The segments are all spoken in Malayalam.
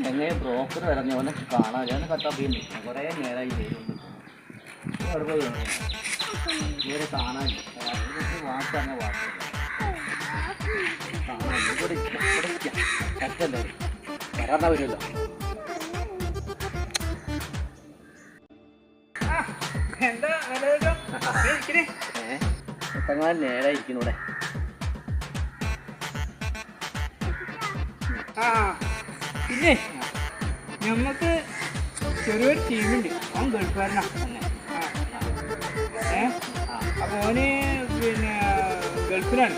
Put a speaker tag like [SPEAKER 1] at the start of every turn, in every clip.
[SPEAKER 1] എങ്ങനെ ബ്രോക്കർ വരഞ്ഞ അവനെ കാണാൻ ഞാൻ കത്താ പിന്നെ കുറേ നേരമായി വരുന്നുണ്ട്. അവിടെ പോയി ഇവരെ കാണാനില്ല. വാക്കാണ് വാക്ക് കാണാനില്ല. ഇവിടെ ചക്കല്ലേ വരാന്നാ വരുമല്ലോ. എത്രങ്ങാനും നേരായിരിക്കുന്നു ഇവിടെ.
[SPEAKER 2] പിന്നെ ഞമ്മക്ക് ചെറിയൊരു ടീമുണ്ട്. അവൻ ഗൾഫുകാരനാ. അപ്പോൾ ഓന് പിന്നെ ഗൾഫിലാണ്.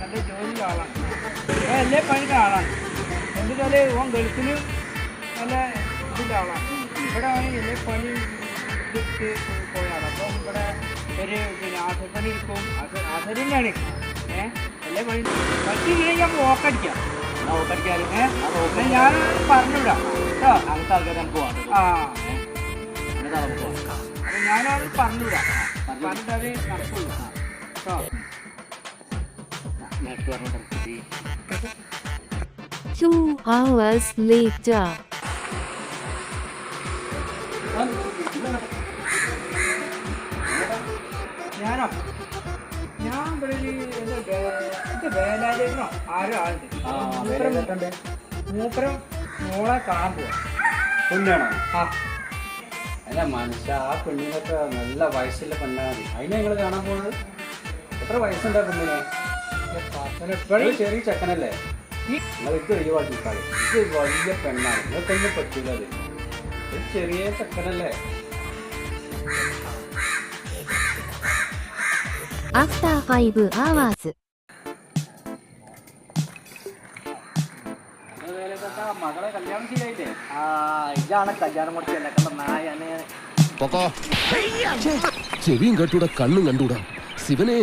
[SPEAKER 2] നല്ല ജോലിയുള്ള ആളാണ്. എല്ലാ പണിയുടെ ആളാണ്. എന്തുവെച്ചാൽ ഓൻ ഗൾഫിൽ നല്ല ഇതിൻ്റെ ആളാണ്. ഇവിടെ അവന് എല്ലാ പണി ഇട്ട് പോയ ആളാണ്. അപ്പോൾ ഇവിടെ ഒരു പിന്നെ ആശപ്പണി എടുക്കും. ആശരിനാണ് എല്ലാ പണി പറ്റിയില്ലെങ്കിൽ അപ്പോൾ ഓക്കടിക്കാം. ഞാൻ പറഞ്ഞുവിടാം കേട്ടോ.
[SPEAKER 1] അങ്ങനത്തെ ആൾക്കാർ നമുക്ക് പോകാം.
[SPEAKER 2] അപ്പം ഞാനത് പറഞ്ഞുവിടാം. പറഞ്ഞിട്ട് അത് നടക്കുള്ളൂ കേട്ടോ.
[SPEAKER 3] 2 hours later.
[SPEAKER 2] ഞാൻ ഇവിടെ ഇത് വേലാലേനോ ആരോ ആളുണ്ട്. മൂപ്പരം മോളെ കാണാൻ പോവാ.
[SPEAKER 1] പെണ്ണാണോ?
[SPEAKER 2] ആ
[SPEAKER 1] അല്ല മനുഷ്യ, ആ പെണ്ണിനൊക്കെ നല്ല വയസ്സുള്ള പെണ്ണാണ്. അതിനെ നിങ്ങൾ കാണാൻ പോകുന്നത്? എത്ര വയസ്സുണ്ടാ പെണ്ണിനെ?
[SPEAKER 2] എപ്പോഴും
[SPEAKER 1] ചെറിയ ചെക്കനല്ലേ? നിങ്ങൾ ഇത് ഒഴിവാക്കിക്കാളി. ഇത് വലിയ പെണ്ണാണ്. നിങ്ങൾക്കൊന്നും പറ്റൂല. അത് ഒരു ചെറിയ ചെക്കനല്ലേ?
[SPEAKER 3] After 5 hours.
[SPEAKER 1] മകളെ കല്യാണം ശരിയായില്ലേ? ഇതാണ് കല്യാണം മുടക്കിയല്ലേ നായ.
[SPEAKER 4] ചെവിയും കണ്ടൂടാ, കണ്ണും കണ്ടൂടാ. ശിവനെ